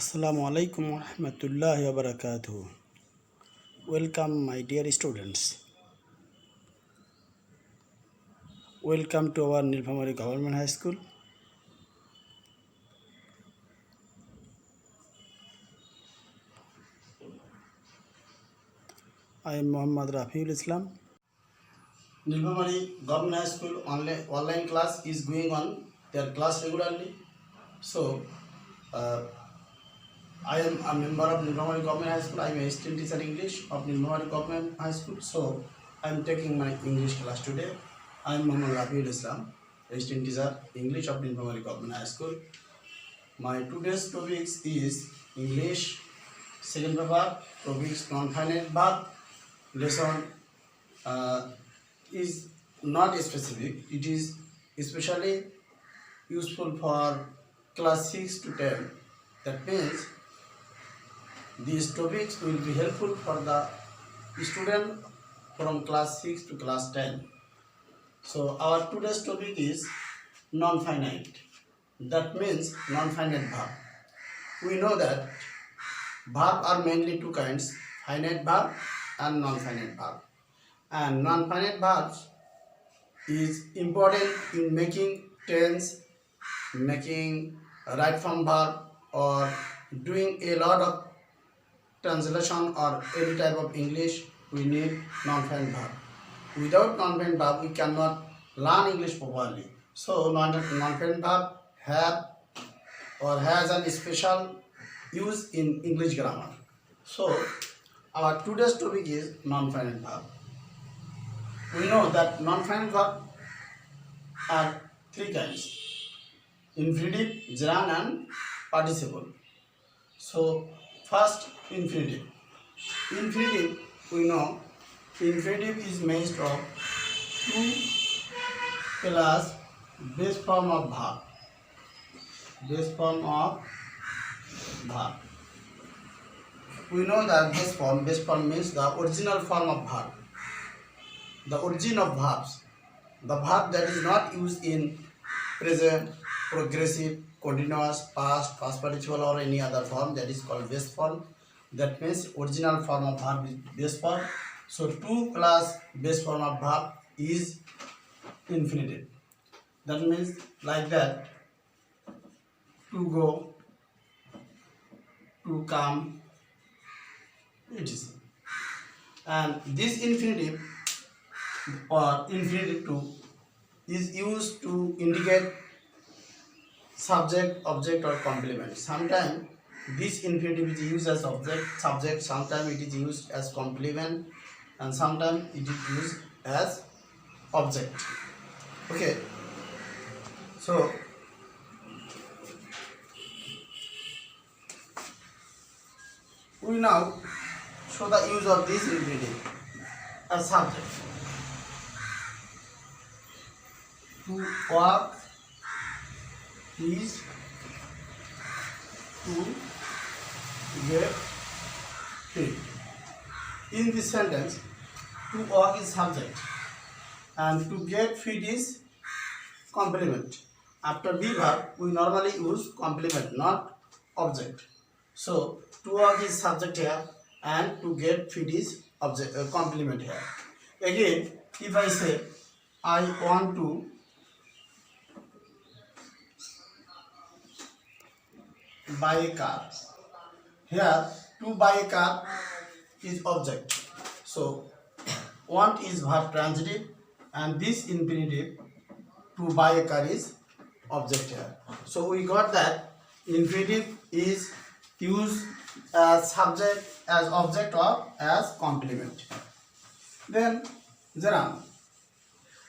Assalamu alaikum wa rahmatullahi wa barakatuh. Welcome, my dear students. Welcome to our Nilphamari Government High School. I am Muhammad Rafiul Islam. Nilphamari Government High School online class is going on their class regularly. So, I am a member of Nilphamari Government High School. I am a assistant teacher English of Nilphamari Government High School. So, I am taking my English class today. I am Muhammad Rafiul Islam, assistant teacher English of Nilphamari Government High School. My today's topic is English, second paper, topics non-finite verb. Lesson is not specific. It is especially useful for class 6 to 10. That means these topics will be helpful for the student from class 6 to class 10. So our today's topic is non-finite. That means non-finite verb. We know that verbs are mainly two kinds, finite verb and non-finite verb. And non-finite verbs is important in making tense, making right form verb, or doing a lot of translation or any type of English. We need non-finite verb. Without non-finite verb, we cannot learn English properly. So non-finite verb have or has a special use in English grammar. So our today's topic is non-finite verb. We know that non-finite verb are three kinds: infinitive, gerund, and participle. So first, infinitive. Infinitive, we know infinitive is made of two plus base form of verb. Base form of verb. We know that base form means the original form of verb. The origin of verbs. The verb that is not used in present, progressive, continuous, past participle, or any other form, that is called base form. That means original form of verb is base form. So 2 plus base form of verb is infinitive. That means like that: to go, to come, etc. And this infinitive or infinitive to is used to indicate subject, object, or complement. Sometimes this infinitive is used as subject, sometimes it is used as complement, and sometimes it is used as object. Okay, so we now show the use of this infinitive as subject. To walk is to get fit. In this sentence, to walk is subject and to get fit is complement. After be verb, we normally use complement, not object. So to walk is subject here and to get fit is object, complement here. Again, if I say I want to buy a car, here to buy a car is object. So want is verb transitive and this infinitive to buy a car is object here. So we got that infinitive is used as subject, as object, or as complement. Then gerund.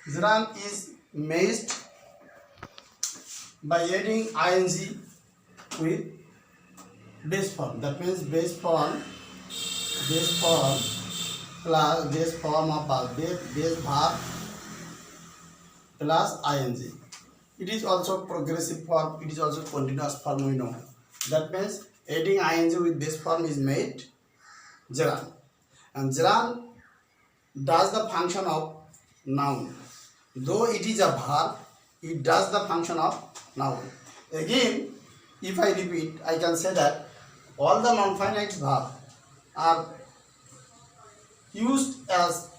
Gerund is made by adding ing with base form. That means base form plus base form of verb, base verb plus ing. It is also progressive form, it is also continuous form, we know. That means adding ing with base form is made gerund. And gerund does the function of noun. Though it is a verb, it does the function of noun. Again, if I repeat, I can say that all the non-finite verbs are used as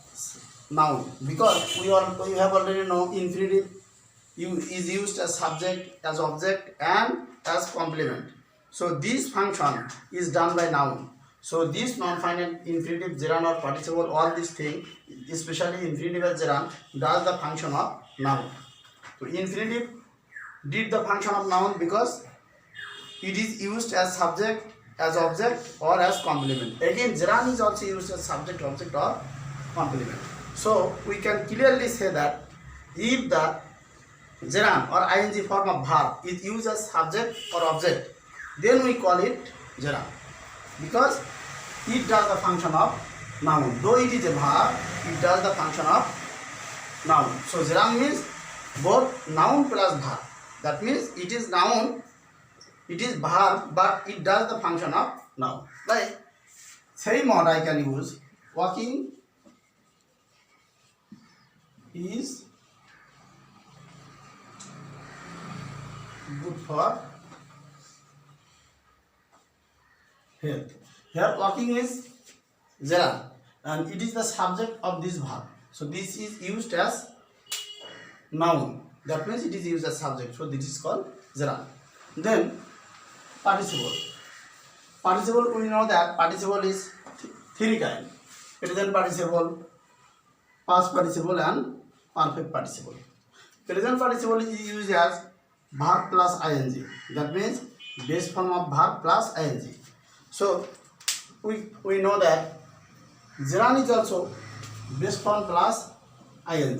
noun because we have already know infinitive is used as subject, as object, and as complement. So this function is done by noun. So this non-finite infinitive, gerund or participle, all these things, especially infinitive and gerund, does the function of noun. So infinitive did the function of noun because it is used as subject, as object, or as complement. Again, gerund is also used as subject, object, or complement. So we can clearly say that if the gerund or ing form of verb is used as subject or object, then we call it gerund because it does the function of noun. Though it is a verb, it does the function of noun. So gerund means both noun plus verb. That means it is noun, it is verb, but it does the function of noun. Like same word I can use walking is good for health. Here walking is gerund and it is the subject of this verb. So this is used as noun. That means it is used as subject. So this is called gerund. Then participle. Participle, we know that participle is three kinds: present participle, past participle, and perfect participle. Present participle is used as verb plus ing. That means base form of verb plus ing. So we know that gerund is also base form plus ing.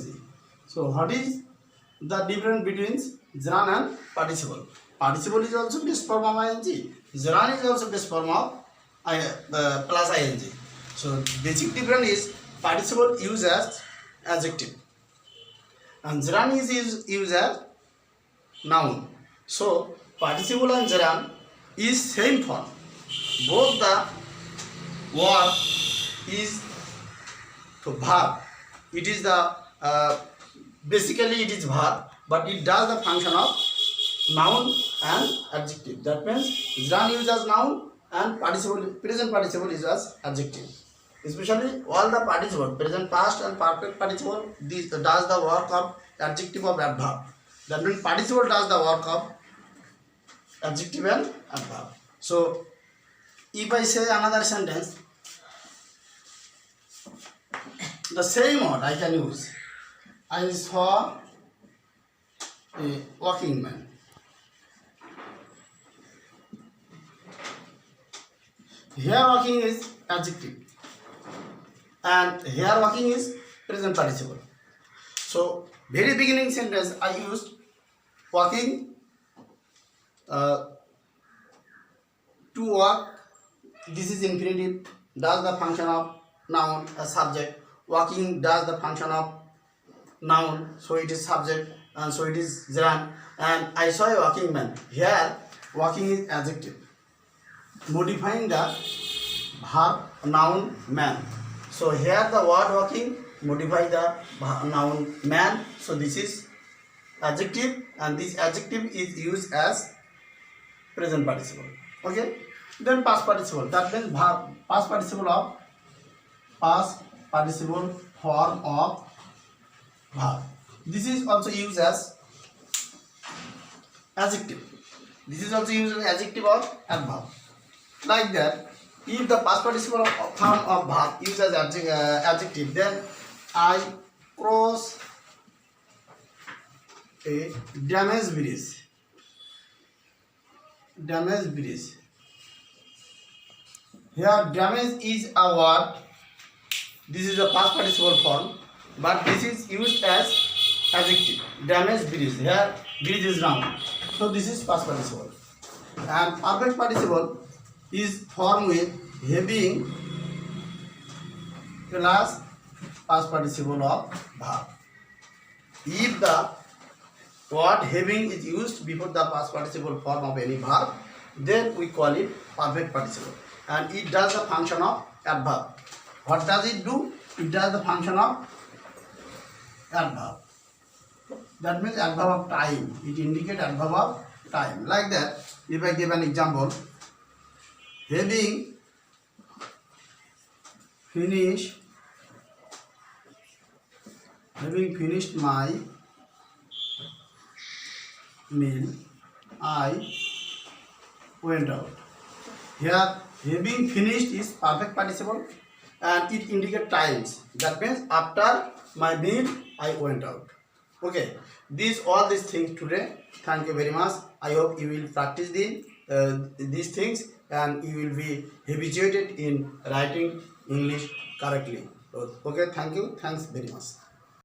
So what is the difference between gerund and participle? Participle is also base form of ing. Gerund is also base form of plus ing. So basic difference is participle used as adjective and gerund is used as noun. So participle and gerund is same form. Both the word is to verb. It is the basically it is verb, but it does the function of noun and adjective. That means gerund used as noun and participle, present participle is as adjective. Especially all the participle, present, past, and perfect participle, this does the work of adjective of adverb. That means participle does the work of adjective and adverb. So if I say another sentence, the same word I can use. I saw a walking man. Here walking is adjective and here walking is present participle. So very beginning sentence I used walking, to walk, this is infinitive, does the function of noun as subject. Walking does the function of noun, so it is subject, and so it is gerund. And I saw a walking man. Here walking is adjective, modifying the verb noun man. So here the word walking modify the noun man. So this is adjective, and this adjective is used as present participle. Okay. Then past participle. That means verb, past participle form of verb. This is also used as adjective. This is also used as adjective or adverb. Like that, if the past participle form of verb used as adjective, then I cross a damaged bridge. Damaged bridge. Here damage is a word. This is a past participle form, but this is used as adjective. Damaged bridge. Here bridge is noun. So this is past participle. And perfect participle is formed with having plus past participle of verb. If the word having is used before the past participle form of any verb, then we call it perfect participle. And it does the function of adverb. What does it do? It does the function of adverb. That means adverb of time. It indicates adverb of time. Like that, if I give an example, Having finished my meal, I went out. Here, having finished is perfect participle and it indicates times. That means after my meal, I went out. Okay, all these things today. Thank you very much. I hope you will practice these things and you will be habituated in writing English correctly. Okay, thank you. Thanks very much.